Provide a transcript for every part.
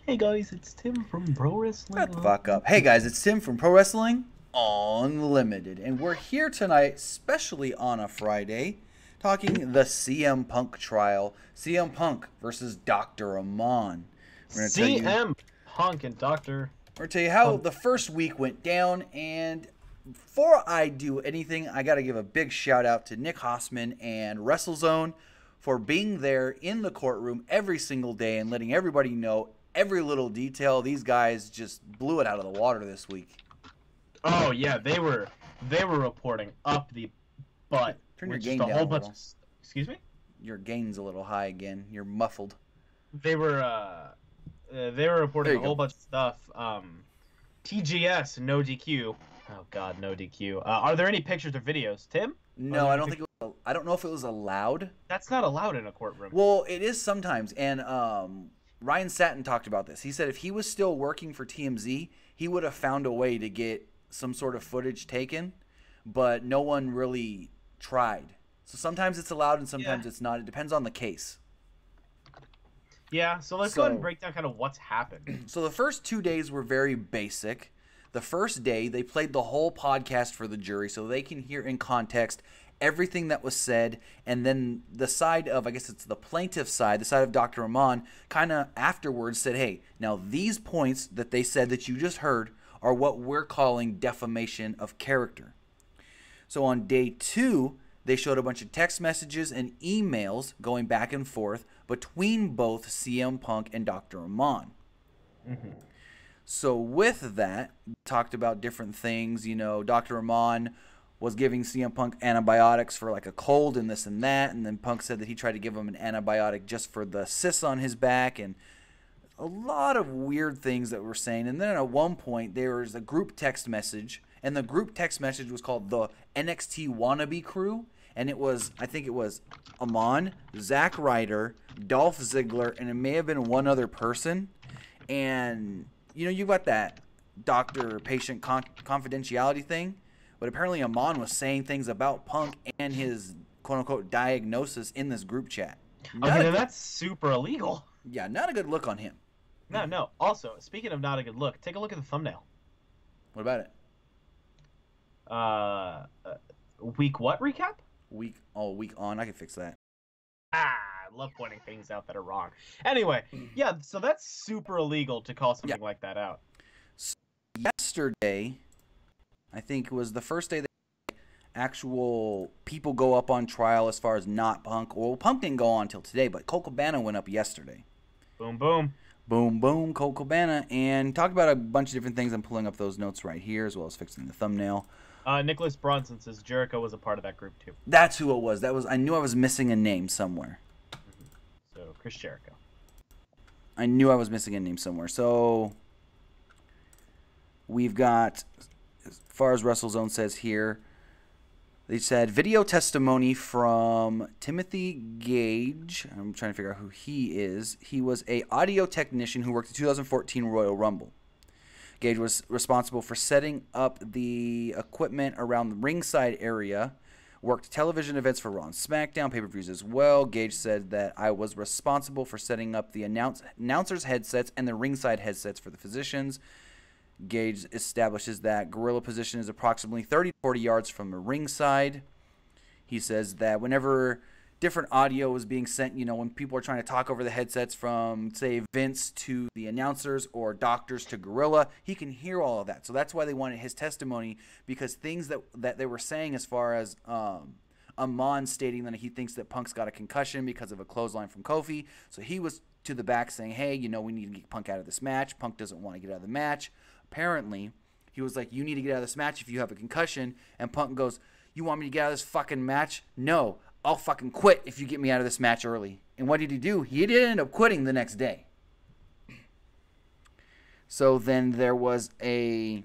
Hey guys, it's Tim from Pro Wrestling. Shut the fuck up. Hey guys, it's Tim from Pro Wrestling Unlimited, and we're here tonight, especially on a Friday, talking the CM Punk trial. CM Punk versus Dr. Amann. CM Punk and Dr. We're gonna tell you how the first week went down, and before I do anything, I gotta give a big shout out to Nick Hossman and WrestleZone for being there in the courtroom every single day and letting everybody know every little detail. These guys just blew it out of the water this week. Oh yeah, they were reporting up the butt. Turn your gain down a little. Excuse me? Your gain's a little high again. You're muffled. They were reporting a whole bunch of stuff. TGS, no DQ. Oh God, no DQ. Are there any pictures or videos, Tim? No, I don't think. I don't know if it was allowed. That's not allowed in a courtroom. Well, it is sometimes, and Ryan Satin talked about this. He said if he was still working for TMZ, he would have found a way to get some sort of footage taken, but no one really tried. So sometimes it's allowed and sometimes it's not. It depends on the case. Yeah, so let's go ahead and break down kind of what's happened. So the first 2 days were very basic. The first day, they played the whole podcast for the jury so they can hear in context everything that was said, and then the side of, I guess it's the plaintiff's side, the side of Dr. Amann, kind of afterwards said, hey, now these points that they said that you just heard are what we're calling defamation of character. So on day 2, they showed a bunch of text messages and emails going back and forth between both CM Punk and Dr. Amann. Mm-hmm. So with that, talked about different things. You know, Dr. Amann was giving CM Punk antibiotics for like a cold and this and that, and then Punk said that he tried to give him an antibiotic just for the cysts on his back, and a lot of weird things that we're saying. And then at one point, there was a group text message, and the group text message was called the NXT Wannabe Crew, and it was, I think it was Amann, Zack Ryder, Dolph Ziggler, and it may have been one other person. And you know, you've got that doctor-patient confidentiality thing, but apparently Amann was saying things about Punk and his quote-unquote diagnosis in this group chat. Okay, then that's super illegal. Yeah, not a good look on him. No. Also, speaking of not a good look, take a look at the thumbnail. What about it? Week what recap? Week on. I can fix that. I love pointing things out that are wrong. Anyway, yeah, so that's super illegal to call something like that out. So yesterday, I think, was the first day that actual people go up on trial as far as not Punk. Well, Punk didn't go on until today, but Colt Cabana went up yesterday. Boom, boom. Boom, boom, Colt Cabana. And talked about a bunch of different things. I'm pulling up those notes right here as well as fixing the thumbnail. Nicholas Bronson says Jericho was a part of that group too. That's who it was. I knew I was missing a name somewhere. So, Chris Jericho. I knew I was missing a name somewhere. So, we've got, as far as WrestleZone says here, they said video testimony from Timothy Gage. I'm trying to figure out who he is. He was an audio technician who worked the 2014 Royal Rumble. Gage was responsible for setting up the equipment around the ringside area, worked television events for Raw and SmackDown, pay-per-views as well. Gage said that I was responsible for setting up the announcers' headsets and the ringside headsets for the physicians. Gage establishes that gorilla position is approximately 30 to 40 yards from the ringside. He says that whenever different audio is being sent, you know, when people are trying to talk over the headsets from, say, Vince to the announcers or doctors to Gorilla, he can hear all of that. So that's why they wanted his testimony, because things that they were saying as far as Amann stating that he thinks that Punk's got a concussion because of a clothesline from Kofi. So he was to the back saying, hey, you know, we need to get Punk out of this match. Punk doesn't want to get out of the match. Apparently, he was like, you need to get out of this match if you have a concussion. And Punk goes, you want me to get out of this fucking match? No. I'll fucking quit if you get me out of this match early. And what did he do? He did end up quitting the next day. So then there was a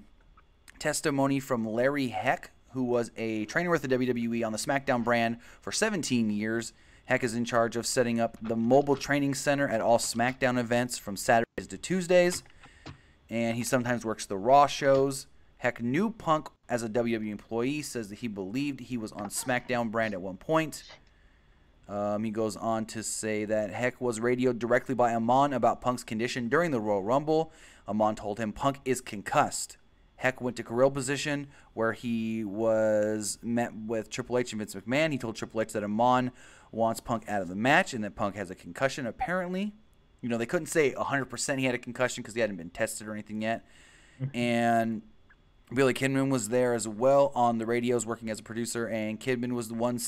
testimony from Larry Heck, who was a trainer with the WWE on the SmackDown brand for 17 years. Heck is in charge of setting up the mobile training center at all SmackDown events from Saturdays to Tuesdays. And he sometimes works the Raw shows. Heck knew Punk as a WWE employee, says that he believed he was on SmackDown brand at one point. He goes on to say that Heck was radioed directly by Amann about Punk's condition during the Royal Rumble. Amann told him Punk is concussed. Heck went to gorilla position where he was met with Triple H and Vince McMahon. He told Triple H that Amann wants Punk out of the match and that Punk has a concussion apparently. You know, they couldn't say 100% he had a concussion because he hadn't been tested or anything yet. And Billy Kidman was there as well on the radios working as a producer, and Kidman was the one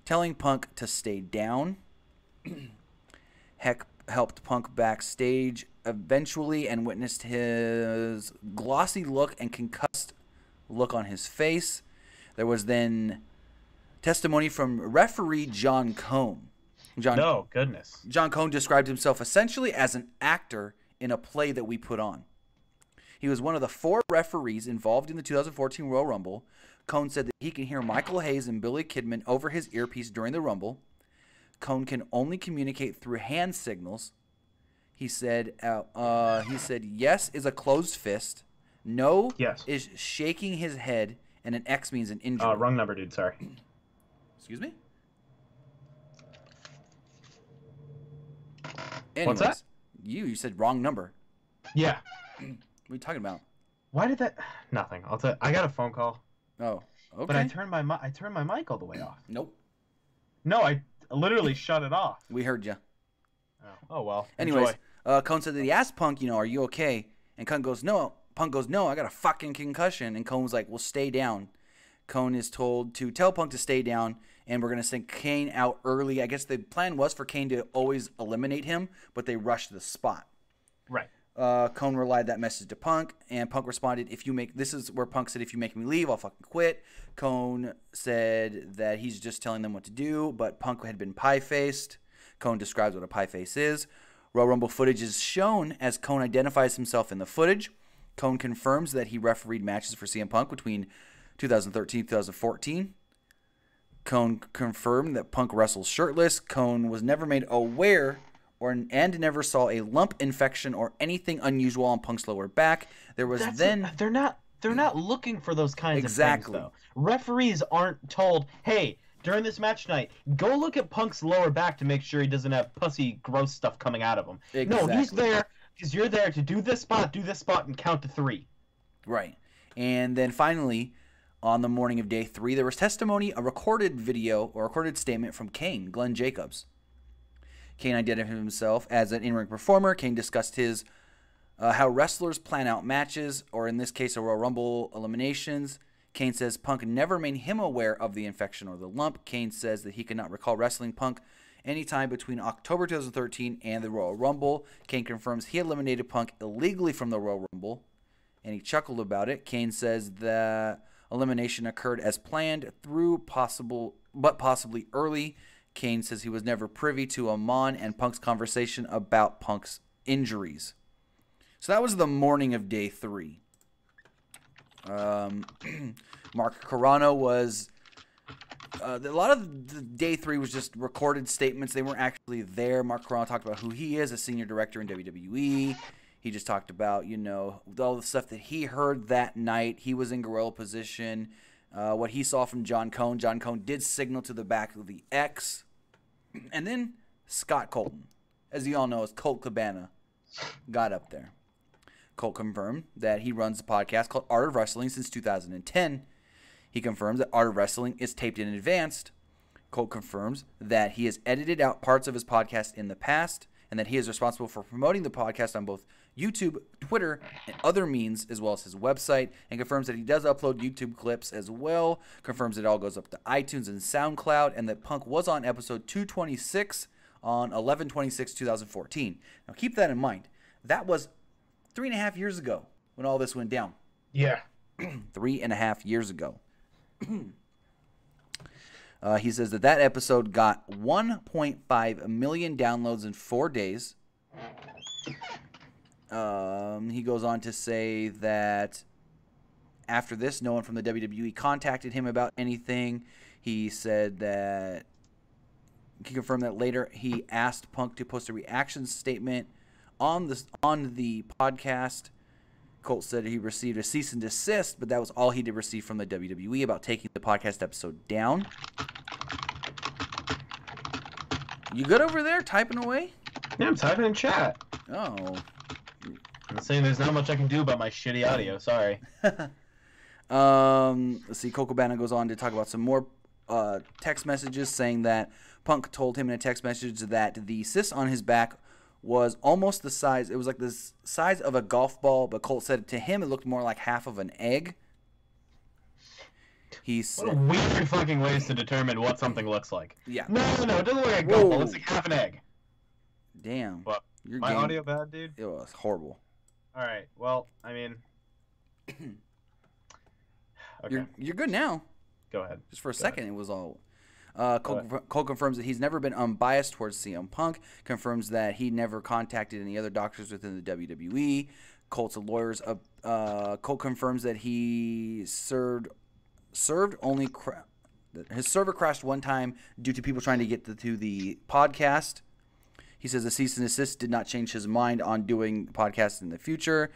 telling Punk to stay down. Heck helped Punk backstage eventually and witnessed his glossy look and concussed look on his face. There was then testimony from referee John Cone. No, goodness. John Cone described himself essentially as an actor in a play that we put on. He was one of the 4 referees involved in the 2014 Royal Rumble. Cone said that he can hear Michael Hayes and Billy Kidman over his earpiece during the Rumble. Cone can only communicate through hand signals. He said yes is a closed fist. No is shaking his head, and an X means an injury. Wrong number, dude. Sorry. Excuse me? Anyways, what's that? You said wrong number. Yeah. What are you talking about? Why did that? Nothing. I'll tell. I got a phone call. Oh, okay. But I turned my mic all the way off. Nope. No, I literally shut it off. We heard you. Oh well. Anyways, Cone said that he asked Punk, you know, are you okay? And Punk goes, no. I got a fucking concussion. And Cone was like, well, stay down. Cone is told to tell Punk to stay down, and we're going to send Kane out early. I guess the plan was for Kane to always eliminate him, but they rushed the spot. Right. Cone relayed that message to Punk, and Punk responded, this is where Punk said, if you make me leave, I'll fucking quit. Cone said that he's just telling them what to do, but Punk had been pie-faced. Cone describes what a pie-face is. Royal Rumble footage is shown as Cone identifies himself in the footage. Cone confirms that he refereed matches for CM Punk between 2013 and 2014. Cone confirmed that Punk wrestles shirtless. Cone was never made aware and never saw a lump infection or anything unusual on Punk's lower back. There was they're not looking for those kinds of things though. Referees aren't told, "Hey, during this match tonight, go look at Punk's lower back to make sure he doesn't have pussy gross stuff coming out of him." Exactly. No, he's there because you're there to do this spot, and count to 3. Right. And then finally, on the morning of day 3, there was testimony, a recorded video or recorded statement from Kane, Glenn Jacobs. Kane identified himself as an in-ring performer. Kane discussed his how wrestlers plan out matches, or in this case, a Royal Rumble eliminations. Kane says Punk never made him aware of the infection or the lump. Kane says that he could not recall wrestling Punk anytime between October 2013 and the Royal Rumble. Kane confirms he eliminated Punk illegally from the Royal Rumble, and he chuckled about it. Kane says the elimination occurred as planned, but possibly early. Kane says he was never privy to Ammon and Punk's conversation about Punk's injuries. So that was the morning of day 3. Mark Carrano was... a lot of the day 3 was just recorded statements. They weren't actually there. Mark Carrano talked about who he is, a senior director in WWE. He just talked about, you know, all the stuff that he heard that night. He was in gorilla position. What he saw from John Cone. John Cone did signal to the back of the X. And then Scott Colton, as you all know, is Colt Cabana, got up there. Colt confirmed that he runs a podcast called Art of Wrestling since 2010. He confirms that Art of Wrestling is taped in advance. Colt confirms that he has edited out parts of his podcast in the past, and that he is responsible for promoting the podcast on both YouTube, Twitter, and other means, as well as his website, and confirms that he does upload YouTube clips as well, confirms it all goes up to iTunes and SoundCloud, and that Punk was on episode 226 on 11/26/2014. Now keep that in mind. That was 3.5 years ago when all this went down. Yeah. 3.5 years ago. He says that episode got 1.5 million downloads in 4 days. He goes on to say that after this, no one from the WWE contacted him about anything. He said that he confirmed that later he asked Punk to post a reaction statement on the podcast. Colt said he received a cease and desist, but that was all he did receive from the WWE about taking the podcast episode down. You good over there, typing away? Yeah, I'm typing in chat. Oh. I'm saying there's not much I can do about my shitty audio. Sorry. Let's see. Colt Cabana goes on to talk about some more text messages saying that Punk told him in a text message that the cyst on his back was almost the size. It was like the size of a golf ball, but Colt said to him it looked more like half of an egg. He said, what weird fucking ways to determine what something looks like. Yeah. No, it doesn't look like a golf ball. It looks like half an egg. Damn. What? My audio bad, dude? It was horrible. All right. Well, I mean, okay. You're good now. Go ahead. Just for a second, it was all. Colt confirms that he's never been unbiased towards CM Punk. Confirms that he never contacted any other doctors within the WWE. Colt's lawyers. Colt confirms that he served only. His server crashed one time due to people trying to get to the podcast. He says the cease and desist did not change his mind on doing podcasts in the future.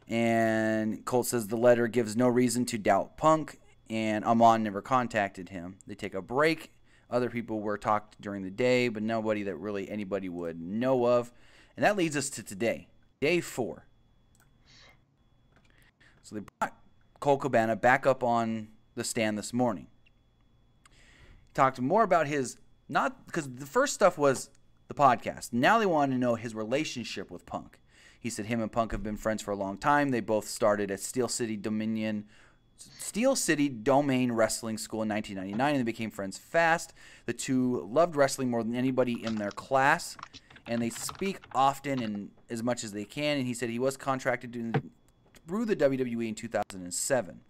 And Colt says the letter gives no reason to doubt Punk, and Amann never contacted him. They take a break. Other people were talked during the day, but nobody that really anybody would know of. And that leads us to today, day 4. So they brought Colt Cabana back up on the stand this morning. He talked more about his, not because the first stuff was the podcast. Now they wanted to know his relationship with Punk. He said him and Punk have been friends for a long time. They both started at Steel City Domain Wrestling School in 1999, and they became friends fast. The two loved wrestling more than anybody in their class, and they speak often and as much as they can. And he said he was contracted through the WWE in 2007.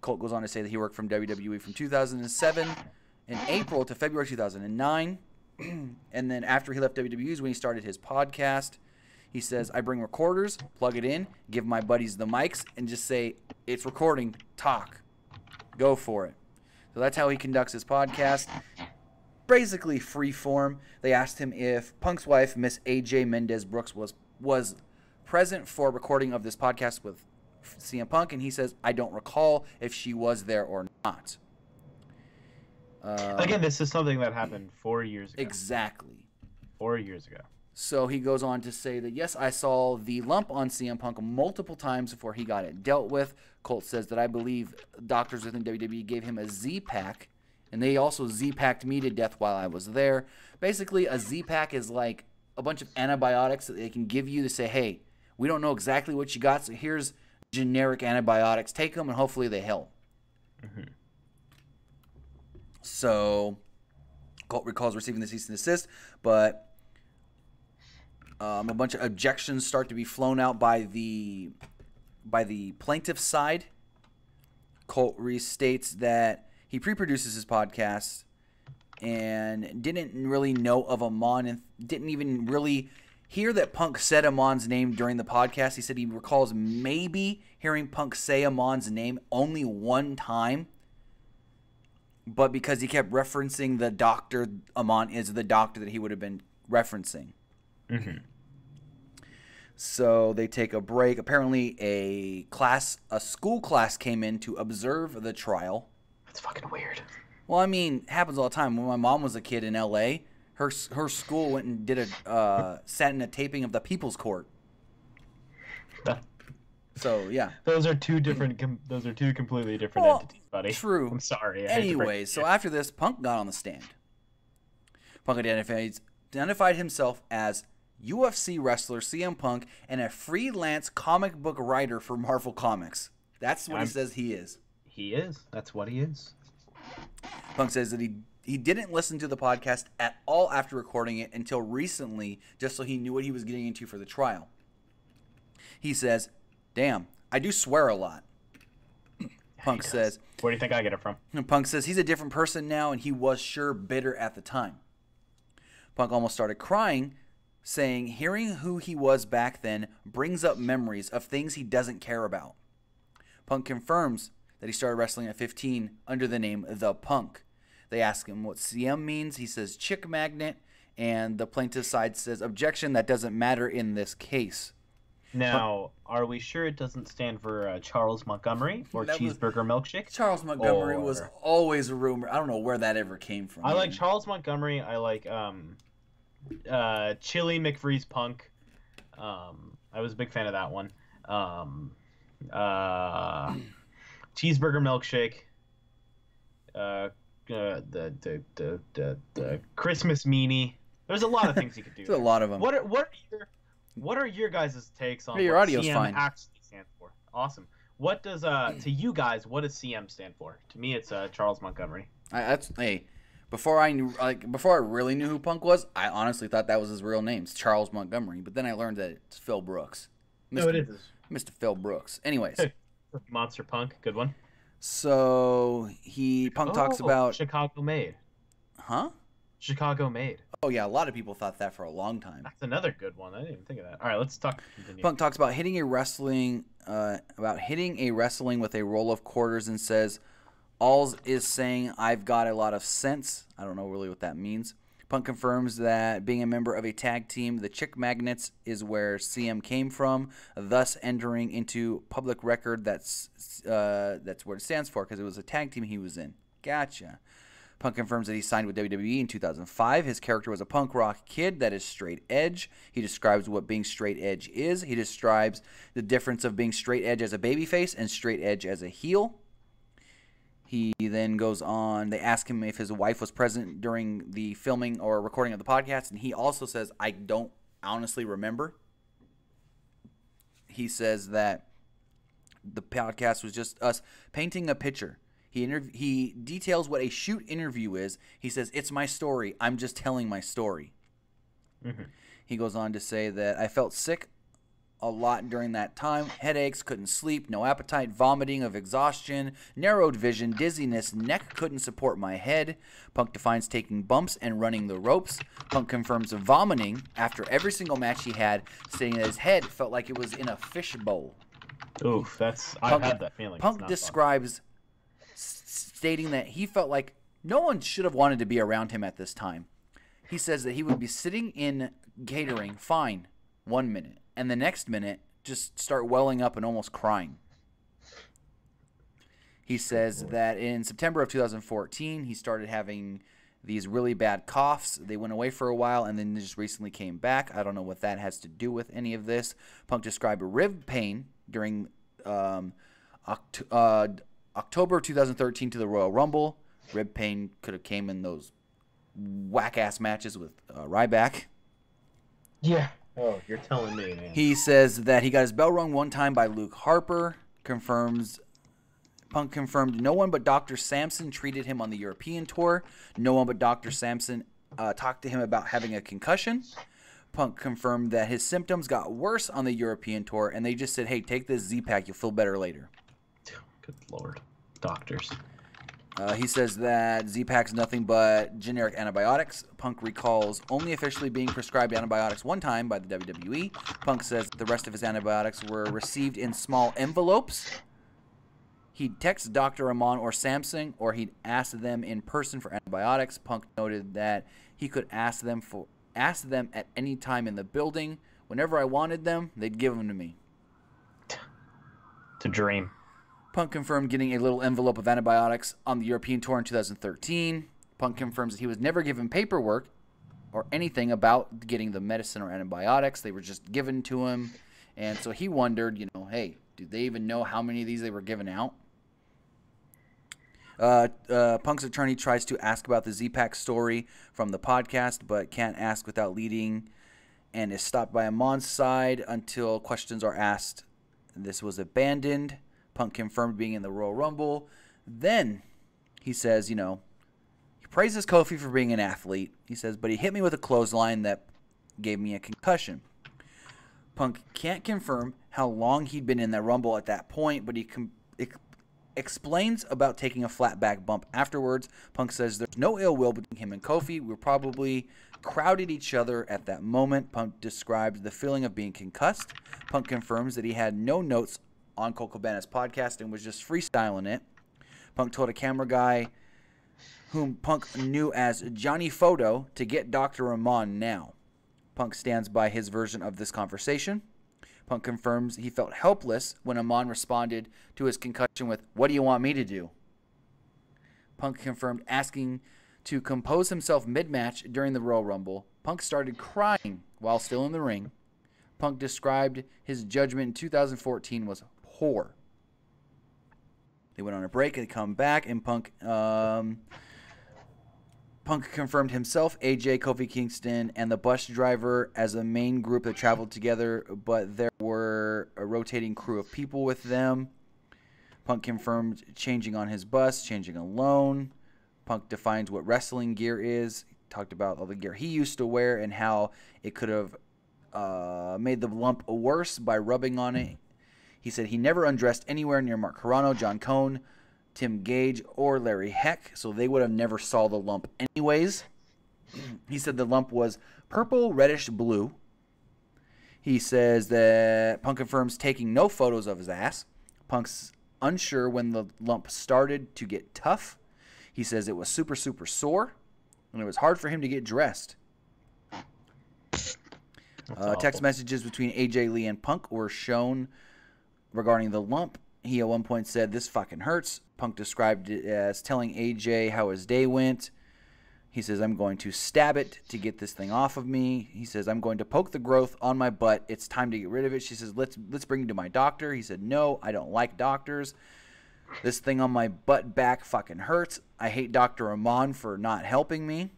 Colt goes on to say that he worked from WWE from 2007 in April to February 2009. And then after he left WWE is when he started his podcast. He says, I bring recorders, plug it in, give my buddies the mics, and just say, it's recording, talk. Go for it. So that's how he conducts his podcast. Basically free form. They asked him if Punk's wife, Miss AJ Mendez Brooks, was present for recording of this podcast with CM Punk, and he says, I don't recall if she was there or not. Again, this is something that happened 4 years ago. Exactly. 4 years ago. So he goes on to say that, yes, I saw the lump on CM Punk multiple times before he got it dealt with. Colt says that I believe doctors within WWE gave him a Z-Pack, and they also Z-Packed me to death while I was there. Basically, a Z-Pack is like a bunch of antibiotics that they can give you to say, hey, we don't know exactly what you got, so here's generic antibiotics. Take them, and hopefully they help. Mm-hmm. So Colt recalls receiving the cease and desist, but a bunch of objections start to be flown out by the plaintiff's side. Colt restates that he pre-produces his podcast and didn't really know of Ammon and didn't even really hear that Punk said Amon's name during the podcast. He said he recalls maybe hearing Punk say Amon's name only one time, but because he kept referencing the doctor, Ammon is the doctor that he would have been referencing. Mm-hmm. So they take a break. Apparently a school class came in to observe the trial. That's fucking weird. Well, I mean, it happens all the time. When my mom was a kid in L.A., her school went and did sat in a taping of the People's Court. So yeah, those are two completely different entities, buddy. True. I'm sorry. Anyways, so after this, Punk got on the stand. Punk identified himself as UFC wrestler CM Punk and a freelance comic book writer for Marvel Comics. That's what he says he is. He is. That's what he is. Punk says that he didn't listen to the podcast at all after recording it until recently, just so he knew what he was getting into for the trial. He says, damn, I do swear a lot. Punk says, where do you think I get it from? Punk says he's a different person now, and he was sure bitter at the time. Punk almost started crying, saying hearing who he was back then brings up memories of things he doesn't care about. Punk confirms that he started wrestling at 15 under the name The Punk. They ask him what CM means. He says chick magnet, and the plaintiff's side says objection, that doesn't matter in this case. Now, are we sure it doesn't stand for Charles Montgomery or cheeseburger milkshake? Charles Montgomery was always a rumor. I don't know where that ever came from. I like Charles Montgomery. I like Chili McFreeze Punk. I was a big fan of that one. Cheeseburger milkshake. The Christmas meanie. There's a lot of things you could do. There's a lot of them. What are your guys' takes on your what audio's CM fine. actually stands for? Awesome. What does to you guys, what does CM stand for? To me, it's Charles Montgomery. Before I really knew who Punk was, I honestly thought that was his real name, it's Charles Montgomery. But then I learned that it's Phil Brooks. No, it is. Mr. Phil Brooks. Anyways, Monster Punk, good one. So Punk talks about Chicago made. Huh? Chicago made. Oh yeah, a lot of people thought that for a long time. That's another good one. I didn't even think of that. All right, let's talk. Continue. Punk talks about hitting a wrestling with a roll of quarters and says, "Alls is saying I've got a lot of sense." I don't know really what that means. Punk confirms that being a member of a tag team, the Chick Magnets, is where CM came from, thus entering into public record that's what it stands for because it was a tag team he was in. Gotcha. Punk confirms that he signed with WWE in 2005. His character was a punk rock kid that is straight edge. He describes what being straight edge is. He describes the difference of being straight edge as a babyface and straight edge as a heel. He then goes on, they ask him if his wife was present during the filming or recording of the podcast, and he also says, I don't honestly remember. He says that the podcast was just us painting a picture. He details what a shoot interview is. He says, it's my story. I'm just telling my story. Mm-hmm. He goes on to say that I felt sick a lot during that time. Headaches, couldn't sleep, no appetite, vomiting of exhaustion, narrowed vision, dizziness, neck couldn't support my head. Punk defines taking bumps and running the ropes. Punk confirms vomiting after every single match he had, saying that his head felt like it was in a fishbowl. Oof, I've had that feeling. Punk describes stating that he felt like no one should have wanted to be around him at this time. He says that he would be sitting in catering fine 1 minute, and the next minute just start welling up and almost crying. He says that in September of 2014, he started having these really bad coughs. They went away for a while, and then they just recently came back. I don't know what that has to do with any of this. Punk described rib pain during October 2013 to the Royal Rumble. Rib pain could have came in those whack-ass matches with Ryback. Yeah. Oh, you're telling me, man. He says that he got his bell rung one time by Luke Harper. Punk confirmed no one but Dr. Sampson treated him on the European tour. No one but Dr. Sampson talked to him about having a concussion. Punk confirmed that his symptoms got worse on the European tour, and they just said, hey, take this Z-Pack, you'll feel better later. Good Lord. Doctors. He says that Z-Pack's nothing but generic antibiotics. Punk recalls only officially being prescribed antibiotics one time by the WWE. Punk says the rest of his antibiotics were received in small envelopes. He'd text Dr. Amann or Samsung, or he'd ask them in person for antibiotics. Punk noted that he could ask them at any time in the building. Whenever I wanted them, they'd give them to me. It's a dream. Punk confirmed getting a little envelope of antibiotics on the European tour in 2013. Punk confirms that he was never given paperwork or anything about getting the medicine or antibiotics. They were just given to him. And so he wondered, hey, do they even know how many of these they were given out? Punk's attorney tries to ask about the Z-Pack story from the podcast, but can't ask without leading, and is stopped by Ammon's side until questions are asked. This was abandoned. Punk confirmed being in the Royal Rumble. Then he says, he praises Kofi for being an athlete. He says, but he hit me with a clothesline that gave me a concussion. Punk can't confirm how long he'd been in that Rumble at that point, but he explains about taking a flat back bump afterwards. Punk says there's no ill will between him and Kofi. We probably crowded each other at that moment. Punk described the feeling of being concussed. Punk confirms that he had no notes on Colt Cabana's podcast and was just freestyling it. Punk told a camera guy whom Punk knew as Johnny Photo to get Dr. Amann now. Punk stands by his version of this conversation. Punk confirms he felt helpless when Amann responded to his concussion with, "What do you want me to do?" Punk confirmed asking to compose himself mid-match during the Royal Rumble. Punk started crying while still in the ring. Punk described his judgment in 2014 was poor. They went on a break, they come back, and Punk confirmed himself, AJ, Kofi Kingston, and the bus driver as a main group that traveled together, but there were a rotating crew of people with them. Punk confirmed changing on his bus, changing alone. Punk defines what wrestling gear is. He talked about all the gear he used to wear and how it could have made the lump worse by rubbing on it. He said he never undressed anywhere near Mark Carrano, John Cone, Tim Gage, or Larry Heck, so they would have never saw the lump anyways. He said the lump was purple, reddish, blue. He says that Punk confirms taking no photos of his ass. Punk's unsure when the lump started to get tough. He says it was super, super sore, and it was hard for him to get dressed. Text messages between AJ Lee and Punk were shown regarding the lump. He at one point said, "This fucking hurts." Punk described it as telling AJ how his day went. He says, "I'm going to stab it to get this thing off of me." He says, "I'm going to poke the growth on my butt. It's time to get rid of it." She says, let's bring you to my doctor." He said, "No, I don't like doctors. This thing on my butt back fucking hurts. I hate Dr. Amann for not helping me."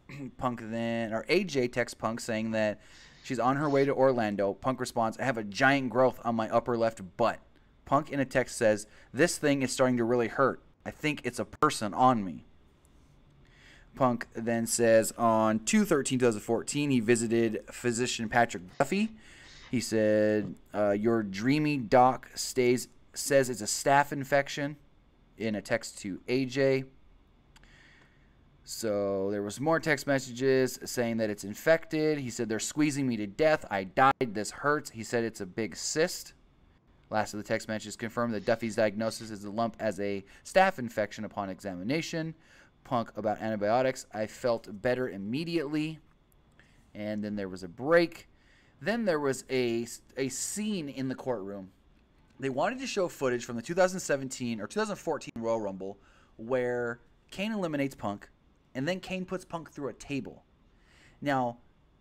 AJ texts Punk saying that she's on her way to Orlando. Punk responds, "I have a giant growth on my upper left butt." Punk in a text says, "This thing is starting to really hurt. I think it's a person on me." Punk then says on 2/13/2014 he visited physician Patrick Duffy. He said, "Your dreamy doc says it's a staph infection," in a text to AJ. So there was more text messages saying that it's infected. He said, "They're squeezing me to death. I died. This hurts." He said it's a big cyst. Last of the text messages confirmed that Duffy's diagnosis is a lump as a staph infection upon examination. Punk about antibiotics. "I felt better immediately." And then there was a break. Then there was a scene in the courtroom. They wanted to show footage from the 2017 or 2014 Royal Rumble where Kane eliminates Punk, and then Kane puts Punk through a table. Now,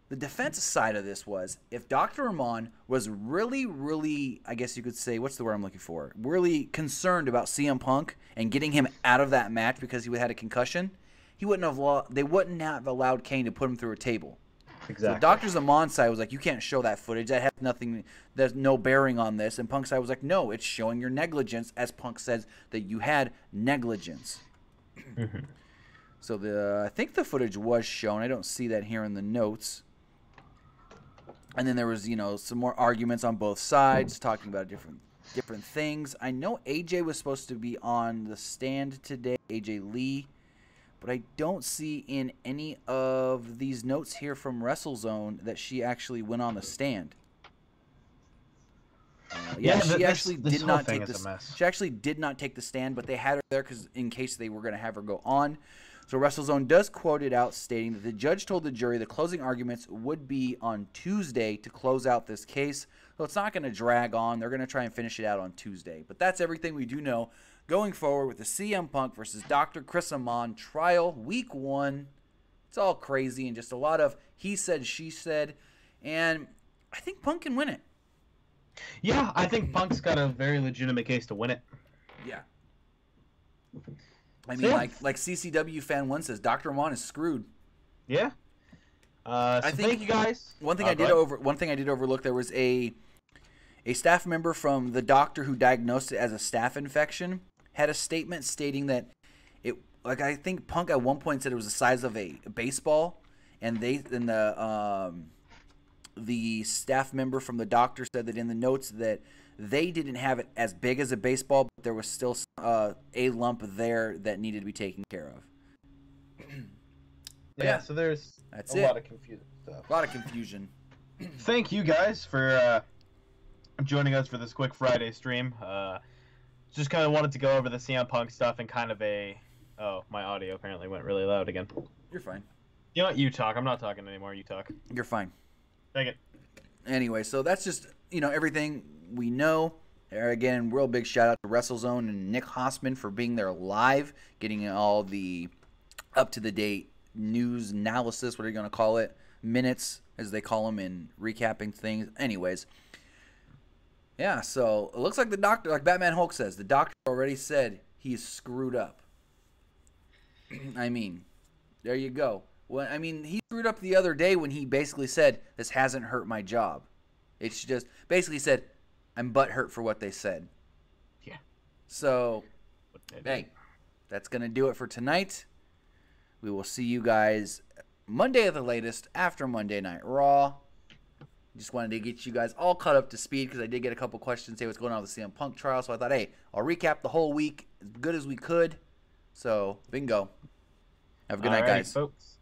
the defense side of this was if Dr. Amann was really, really, I guess you could say, what's the word I'm looking for? Really concerned about CM Punk and getting him out of that match because he had a concussion, they wouldn't have allowed Kane to put him through a table. Exactly. So Dr. Amann's side was like, "You can't show that footage. That has nothing. There's no bearing on this." And Punk's side was like, "No, it's showing your negligence," as Punk says that you had negligence. Mm-hmm. So I think the footage was shown. I don't see that here in the notes. And then there was, some more arguments on both sides, talking about different things. I know AJ was supposed to be on the stand today, AJ Lee, but I don't see in any of these notes here from WrestleZone that she actually went on the stand. She actually did not take the stand, but they had her there in case they were going to have her go on. So WrestleZone does quote it out, stating that the judge told the jury the closing arguments would be on Tuesday to close out this case. So it's not going to drag on. They're going to try and finish it out on Tuesday. But that's everything we do know going forward with the CM Punk versus Dr. Chris Amann trial, week 1. It's all crazy and just a lot of he said, she said. And I think Punk can win it. Yeah, I think Punk's got a very legitimate case to win it. Yeah. I mean, like CCW Fan 1 says, Dr. Amann is screwed. Yeah. I think, thank you guys. One thing I did overlook, there was a staff member from the doctor who diagnosed it as a staph infection had a statement stating that I think Punk at one point said it was the size of a baseball, and the staff member from the doctor said that in the notes that they didn't have it as big as a baseball, but there was still a lump there that needed to be taken care of. Yeah, so there's a lot of confusion stuff. A lot of confusion. Thank you guys for joining us for this quick Friday stream. Just kind of wanted to go over the CM Punk stuff and kind of oh, my audio apparently went really loud again. You're fine. You know what? You talk. I'm not talking anymore. You talk. You're fine. Take it. Anyway, so that's just, everything we know. Again, real big shout out to WrestleZone and Nick Hossman for being there live, getting all the up-to-the-date news analysis, what are you going to call it, minutes, as they call them, and recapping things. Anyways, yeah, so it looks like the doctor, like Batman Hulk says, the doctor already said he's screwed up. I mean, there you go. Well, I mean, he screwed up the other day when he basically said, this hasn't hurt my job. It's just basically said, I'm butthurt for what they said. Yeah. So, hey, that's going to do it for tonight. We will see you guys Monday at the latest after Monday Night Raw. Just wanted to get you guys all caught up to speed because I did get a couple questions, say what's going on with the CM Punk trial. So I thought, hey, I'll recap the whole week as good as we could. So, bingo. Have a good night, guys. Folks.